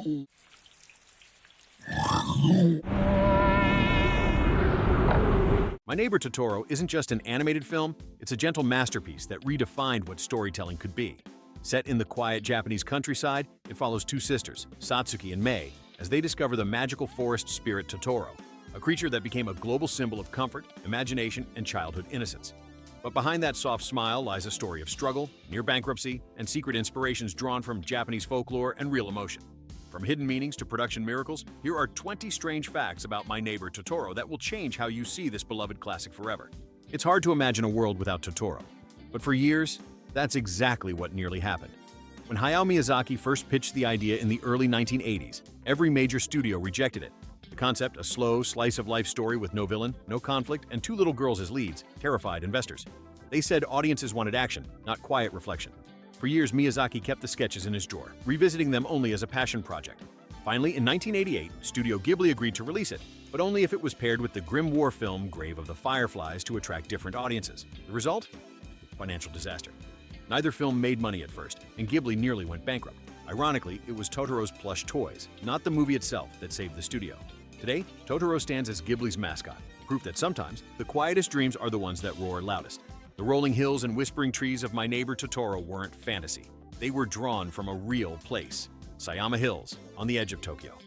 My Neighbor Totoro isn't just an animated film, it's a gentle masterpiece that redefined what storytelling could be. Set in the quiet Japanese countryside, it follows two sisters, Satsuki and Mei, as they discover the magical forest spirit Totoro, a creature that became a global symbol of comfort, imagination, and childhood innocence. But behind that soft smile lies a story of struggle, near bankruptcy, and secret inspirations drawn from Japanese folklore and real emotion. From hidden meanings to production miracles, here are 20 strange facts about My Neighbor Totoro that will change how you see this beloved classic forever. It's hard to imagine a world without Totoro, but for years, that's exactly what nearly happened. When Hayao Miyazaki first pitched the idea in the early 1980s, every major studio rejected it. The concept, a slow, slice-of-life story with no villain, no conflict, and two little girls as leads, terrified investors. They said audiences wanted action, not quiet reflection. For years, Miyazaki kept the sketches in his drawer, revisiting them only as a passion project. Finally, in 1988, Studio Ghibli agreed to release it, but only if it was paired with the grim war film Grave of the Fireflies to attract different audiences. The result? Financial disaster. Neither film made money at first, and Ghibli nearly went bankrupt. Ironically, it was Totoro's plush toys, not the movie itself, that saved the studio. Today, Totoro stands as Ghibli's mascot, proof that sometimes the quietest dreams are the ones that roar loudest. The rolling hills and whispering trees of My Neighbor Totoro weren't fantasy. They were drawn from a real place, Sayama Hills, on the edge of Tokyo.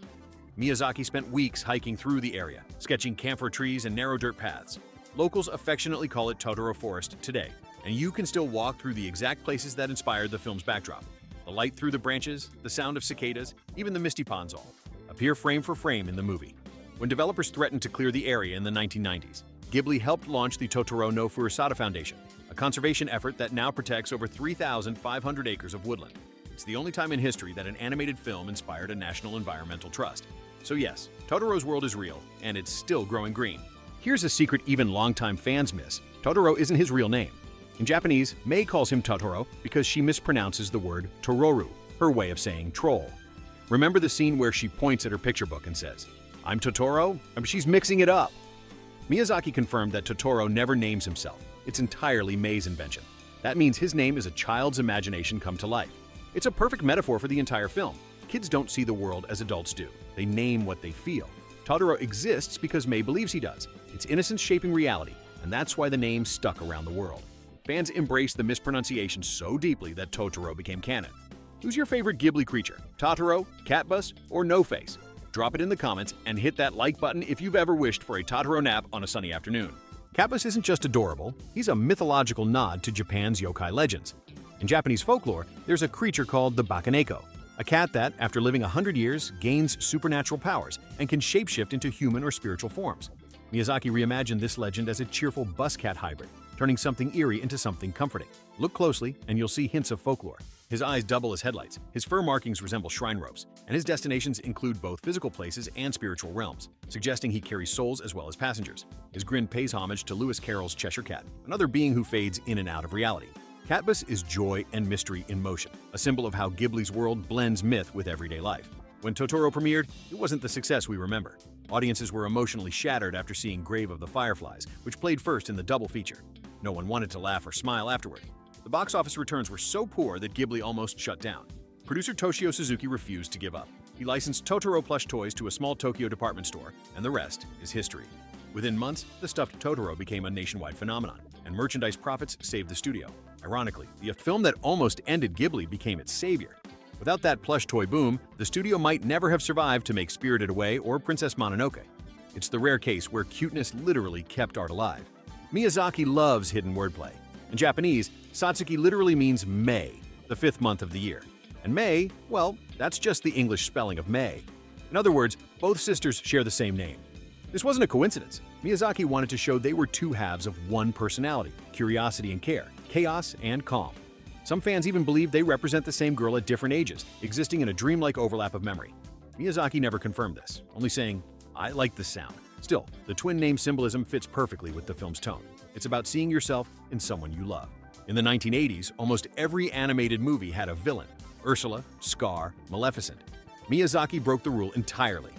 Miyazaki spent weeks hiking through the area, sketching camphor trees and narrow dirt paths. Locals affectionately call it Totoro Forest today, and you can still walk through the exact places that inspired the film's backdrop. The light through the branches, the sound of cicadas, even the misty ponds all appear frame for frame in the movie. When developers threatened to clear the area in the 1990s, Ghibli helped launch the Totoro no Furusada Foundation, a conservation effort that now protects over 3,500 acres of woodland. It's the only time in history that an animated film inspired a national environmental trust. So yes, Totoro's world is real, and it's still growing green. Here's a secret even longtime fans miss. Totoro isn't his real name. In Japanese, Mei calls him Totoro because she mispronounces the word Tororu, her way of saying troll. Remember the scene where she points at her picture book and says, "I'm Totoro?" She's mixing it up. Miyazaki confirmed that Totoro never names himself. It's entirely Mei's invention. That means his name is a child's imagination come to life. It's a perfect metaphor for the entire film. Kids don't see the world as adults do. They name what they feel. Totoro exists because Mei believes he does. It's innocence shaping reality, and that's why the name stuck around the world. Fans embraced the mispronunciation so deeply that Totoro became canon. Who's your favorite Ghibli creature? Totoro, Catbus, or No Face? Drop it in the comments and hit that like button if you've ever wished for a Totoro nap on a sunny afternoon. Catbus isn't just adorable, he's a mythological nod to Japan's yokai legends. In Japanese folklore, there's a creature called the bakaneko, a cat that, after living 100 years, gains supernatural powers and can shapeshift into human or spiritual forms. Miyazaki reimagined this legend as a cheerful bus-cat hybrid, turning something eerie into something comforting. Look closely and you'll see hints of folklore. His eyes double as headlights, his fur markings resemble shrine ropes, and his destinations include both physical places and spiritual realms, suggesting he carries souls as well as passengers. His grin pays homage to Lewis Carroll's Cheshire Cat, another being who fades in and out of reality. Catbus is joy and mystery in motion, a symbol of how Ghibli's world blends myth with everyday life. When Totoro premiered, it wasn't the success we remember. Audiences were emotionally shattered after seeing Grave of the Fireflies, which played first in the double feature. No one wanted to laugh or smile afterward. The box office returns were so poor that Ghibli almost shut down. Producer Toshio Suzuki refused to give up. He licensed Totoro plush toys to a small Tokyo department store, and the rest is history. Within months, the stuffed Totoro became a nationwide phenomenon, and merchandise profits saved the studio. Ironically, the film that almost ended Ghibli became its savior. Without that plush toy boom, the studio might never have survived to make Spirited Away or Princess Mononoke. It's the rare case where cuteness literally kept art alive. Miyazaki loves hidden wordplay. In Japanese, Satsuki literally means May, the 5th month of the year. And Mei, well, that's just the English spelling of May. In other words, both sisters share the same name. This wasn't a coincidence. Miyazaki wanted to show they were two halves of one personality, curiosity and care, chaos and calm. Some fans even believe they represent the same girl at different ages, existing in a dreamlike overlap of memory. Miyazaki never confirmed this, only saying, "I like the sound." Still, the twin name symbolism fits perfectly with the film's tone. It's about seeing yourself in someone you love. In the 1980s, almost every animated movie had a villain: Ursula, Scar, Maleficent. Miyazaki broke the rule entirely.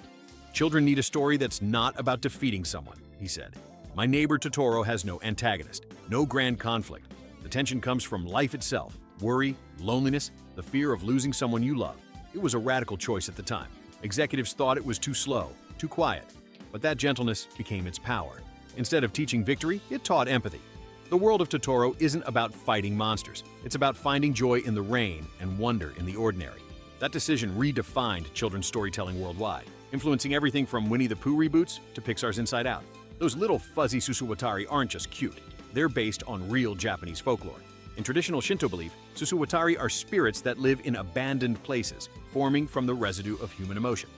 "Children need a story that's not about defeating someone," he said. My Neighbor Totoro has no antagonist, no grand conflict. The tension comes from life itself: worry, loneliness, the fear of losing someone you love. It was a radical choice at the time. Executives thought it was too slow, too quiet. But that gentleness became its power. Instead of teaching victory, it taught empathy. The world of Totoro isn't about fighting monsters. It's about finding joy in the rain and wonder in the ordinary. That decision redefined children's storytelling worldwide, influencing everything from Winnie the Pooh reboots to Pixar's Inside Out. Those little fuzzy Susuwatari aren't just cute. They're based on real Japanese folklore. In traditional Shinto belief, Susuwatari are spirits that live in abandoned places, forming from the residue of human emotion.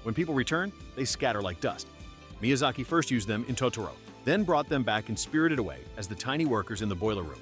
When people return, they scatter like dust. Miyazaki first used them in Totoro, then brought them back and spirited away as the tiny workers in the boiler room.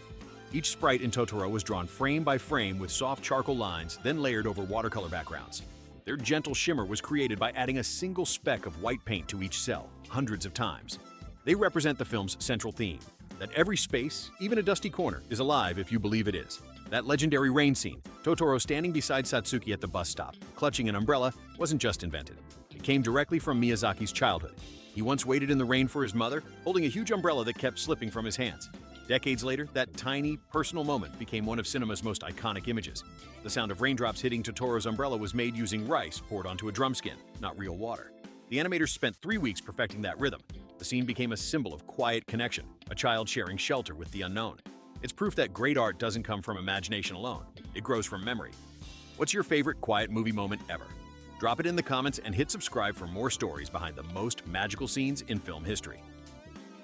Each sprite in Totoro was drawn frame by frame with soft charcoal lines, then layered over watercolor backgrounds. Their gentle shimmer was created by adding a single speck of white paint to each cell, hundreds of times. They represent the film's central theme, that every space, even a dusty corner, is alive if you believe it is. That legendary rain scene, Totoro standing beside Satsuki at the bus stop, clutching an umbrella, wasn't just invented. It came directly from Miyazaki's childhood. He once waited in the rain for his mother, holding a huge umbrella that kept slipping from his hands. Decades later, that tiny, personal moment became one of cinema's most iconic images. The sound of raindrops hitting Totoro's umbrella was made using rice poured onto a drum skin, not real water. The animators spent 3 weeks perfecting that rhythm. The scene became a symbol of quiet connection, a child sharing shelter with the unknown. It's proof that great art doesn't come from imagination alone. It grows from memory. What's your favorite quiet movie moment ever? Drop it in the comments and hit subscribe for more stories behind the most magical scenes in film history.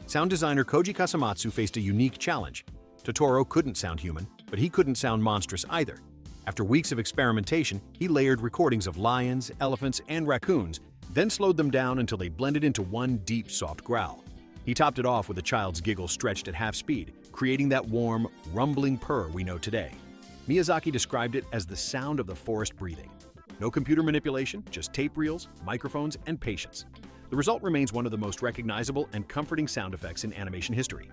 Sound designer Koji Kasamatsu faced a unique challenge. Totoro couldn't sound human, but he couldn't sound monstrous either. After weeks of experimentation, he layered recordings of lions, elephants, and raccoons, then slowed them down until they blended into one deep, soft growl. He topped it off with a child's giggle stretched at half speed, creating that warm, rumbling purr we know today. Miyazaki described it as the sound of the forest breathing. No computer manipulation, just tape reels, microphones, and patience. The result remains one of the most recognizable and comforting sound effects in animation history.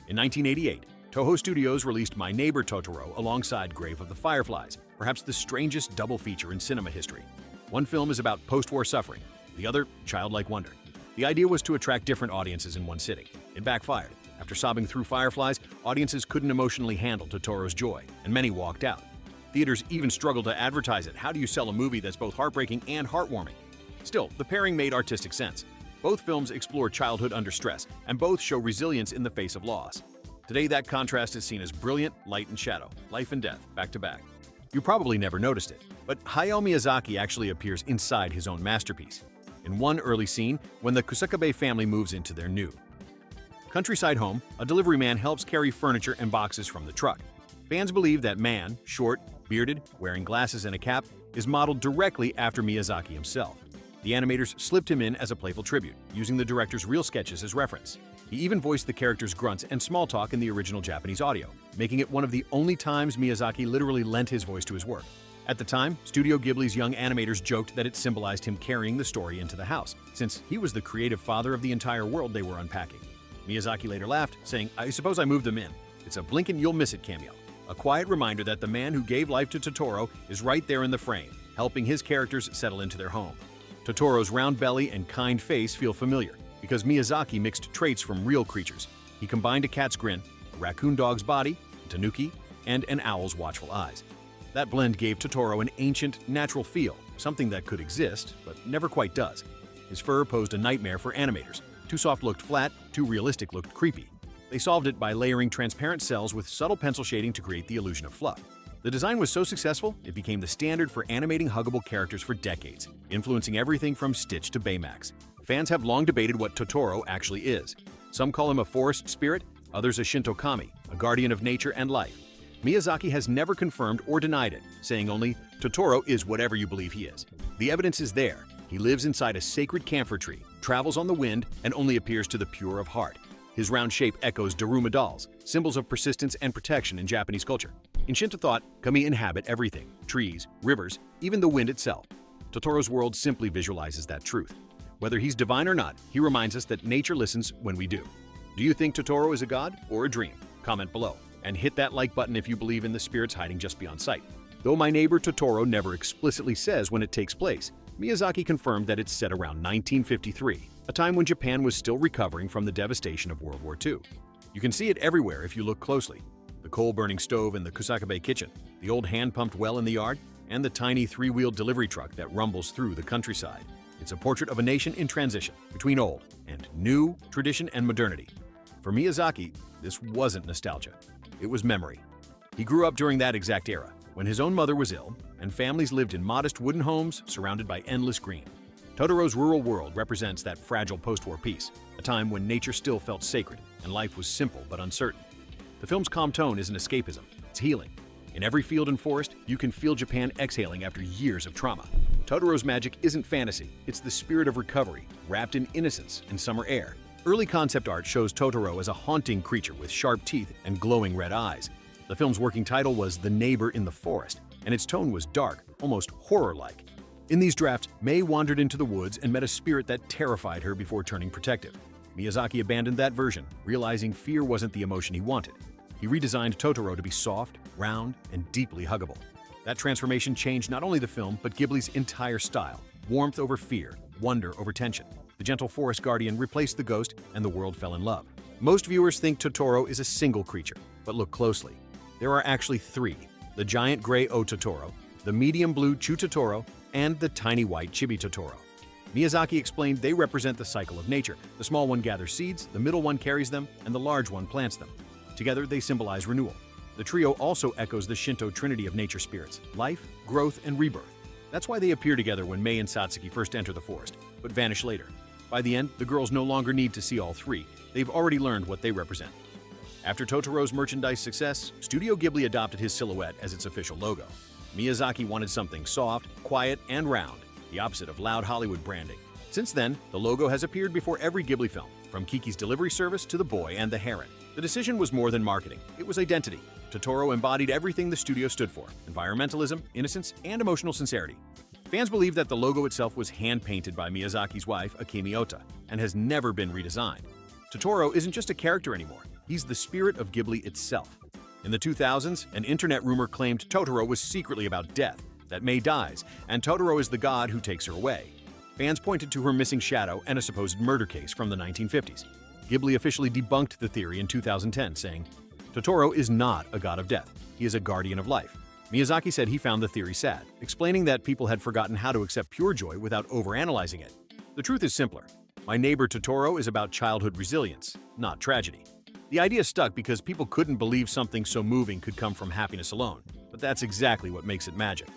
In 1988, Toho Studios released My Neighbor Totoro alongside Grave of the Fireflies, perhaps the strangest double feature in cinema history. One film is about post-war suffering, the other, childlike wonder. The idea was to attract different audiences in one sitting. It backfired. After sobbing through Fireflies, audiences couldn't emotionally handle Totoro's joy, and many walked out. Theaters even struggled to advertise it. How do you sell a movie that's both heartbreaking and heartwarming? Still, the pairing made artistic sense. Both films explore childhood under stress, and both show resilience in the face of loss. Today, that contrast is seen as brilliant light and shadow, life and death, back to back. You probably never noticed it, but Hayao Miyazaki actually appears inside his own masterpiece. In one early scene, when the Kusakabe family moves into their new countryside home, a delivery man helps carry furniture and boxes from the truck. Fans believe that man, short, bearded, wearing glasses and a cap, is modeled directly after Miyazaki himself. The animators slipped him in as a playful tribute, using the director's real sketches as reference. He even voiced the character's grunts and small talk in the original Japanese audio, making it one of the only times Miyazaki literally lent his voice to his work. At the time, Studio Ghibli's young animators joked that it symbolized him carrying the story into the house, since he was the creative father of the entire world they were unpacking. Miyazaki later laughed, saying, "I suppose I moved them in. It's a blink and you'll miss it cameo." A quiet reminder that the man who gave life to Totoro is right there in the frame, helping his characters settle into their home. Totoro's round belly and kind face feel familiar, because Miyazaki mixed traits from real creatures. He combined a cat's grin, a raccoon dog's body, a tanuki, and an owl's watchful eyes. That blend gave Totoro an ancient, natural feel, something that could exist, but never quite does. His fur posed a nightmare for animators. Too soft looked flat, too realistic looked creepy. They solved it by layering transparent cells with subtle pencil shading to create the illusion of fluff. The design was so successful, it became the standard for animating huggable characters for decades, influencing everything from Stitch to Baymax. Fans have long debated what Totoro actually is. Some call him a forest spirit, others a Shinto kami, a guardian of nature and life. Miyazaki has never confirmed or denied it, saying only, "Totoro is whatever you believe he is." The evidence is there. He lives inside a sacred camphor tree, travels on the wind, and only appears to the pure of heart. His round shape echoes Daruma dolls, symbols of persistence and protection in Japanese culture. In Shinto thought, kami inhabit everything, trees, rivers, even the wind itself. Totoro's world simply visualizes that truth. Whether he's divine or not, he reminds us that nature listens when we do. Do you think Totoro is a god or a dream? Comment below, and hit that like button if you believe in the spirits hiding just beyond sight. Though My Neighbor Totoro never explicitly says when it takes place, Miyazaki confirmed that it's set around 1953, a time when Japan was still recovering from the devastation of World War II. You can see it everywhere if you look closely. The coal-burning stove in the Kusakabe kitchen, the old hand-pumped well in the yard. and the tiny three-wheeled delivery truck that rumbles through the countryside. It's a portrait of a nation in transition between old and new, tradition and modernity. For Miyazaki, this wasn't nostalgia. It was memory. He grew up during that exact era, when his own mother was ill and families lived in modest wooden homes surrounded by endless green. Totoro's rural world represents that fragile post-war peace, a time when nature still felt sacred and life was simple but uncertain. The film's calm tone isn't escapism, it's healing. In every field and forest, you can feel Japan exhaling after years of trauma. Totoro's magic isn't fantasy, it's the spirit of recovery, wrapped in innocence and summer air. Early concept art shows Totoro as a haunting creature with sharp teeth and glowing red eyes. The film's working title was The Neighbor in the Forest, and its tone was dark, almost horror-like. In these drafts, Mei wandered into the woods and met a spirit that terrified her before turning protective. Miyazaki abandoned that version, realizing fear wasn't the emotion he wanted. He redesigned Totoro to be soft, round, and deeply huggable. That transformation changed not only the film, but Ghibli's entire style. Warmth over fear, wonder over tension. The gentle forest guardian replaced the ghost, and the world fell in love. Most viewers think Totoro is a single creature, but look closely. There are actually three: the giant gray O Totoro, the medium blue Chu Totoro, and the tiny white Chibi Totoro. Miyazaki explained they represent the cycle of nature. The small one gathers seeds, the middle one carries them, and the large one plants them. Together, they symbolize renewal. The trio also echoes the Shinto trinity of nature spirits: life, growth, and rebirth. That's why they appear together when Mei and Satsuki first enter the forest, but vanish later. By the end, the girls no longer need to see all three. They've already learned what they represent. After Totoro's merchandise success, Studio Ghibli adopted his silhouette as its official logo. Miyazaki wanted something soft, quiet, and round, the opposite of loud Hollywood branding. Since then, the logo has appeared before every Ghibli film, from Kiki's Delivery Service to The Boy and the Heron. The decision was more than marketing, it was identity. Totoro embodied everything the studio stood for: environmentalism, innocence, and emotional sincerity. Fans believe that the logo itself was hand-painted by Miyazaki's wife, Akemi Ota, and has never been redesigned. Totoro isn't just a character anymore, he's the spirit of Ghibli itself. In the 2000s, an internet rumor claimed Totoro was secretly about death, that Mei dies, and Totoro is the god who takes her away. Fans pointed to her missing shadow and a supposed murder case from the 1950s. Ghibli officially debunked the theory in 2010, saying, "Totoro is not a god of death, he is a guardian of life." Miyazaki said he found the theory sad, explaining that people had forgotten how to accept pure joy without overanalyzing it. The truth is simpler. My Neighbor Totoro is about childhood resilience, not tragedy. The idea stuck because people couldn't believe something so moving could come from happiness alone, but that's exactly what makes it magic.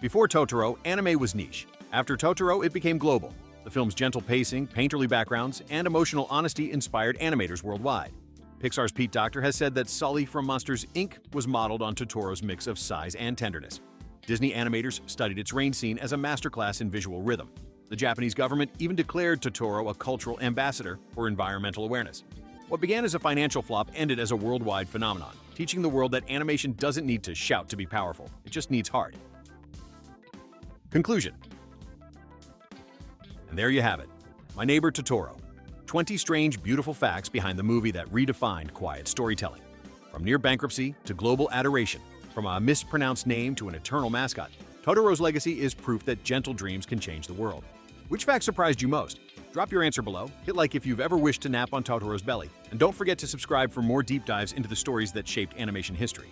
Before Totoro, anime was niche. After Totoro, it became global. The film's gentle pacing, painterly backgrounds, and emotional honesty inspired animators worldwide. Pixar's Pete Docter has said that Sully from Monsters, Inc. was modeled on Totoro's mix of size and tenderness. Disney animators studied its rain scene as a masterclass in visual rhythm. The Japanese government even declared Totoro a cultural ambassador for environmental awareness. What began as a financial flop ended as a worldwide phenomenon, teaching the world that animation doesn't need to shout to be powerful, it just needs heart. Conclusion. And there you have it, My Neighbor Totoro. 20 strange, beautiful facts behind the movie that redefined quiet storytelling. From near bankruptcy to global adoration, from a mispronounced name to an eternal mascot, Totoro's legacy is proof that gentle dreams can change the world. Which fact surprised you most? Drop your answer below, hit like if you've ever wished to nap on Totoro's belly, and don't forget to subscribe for more deep dives into the stories that shaped animation history.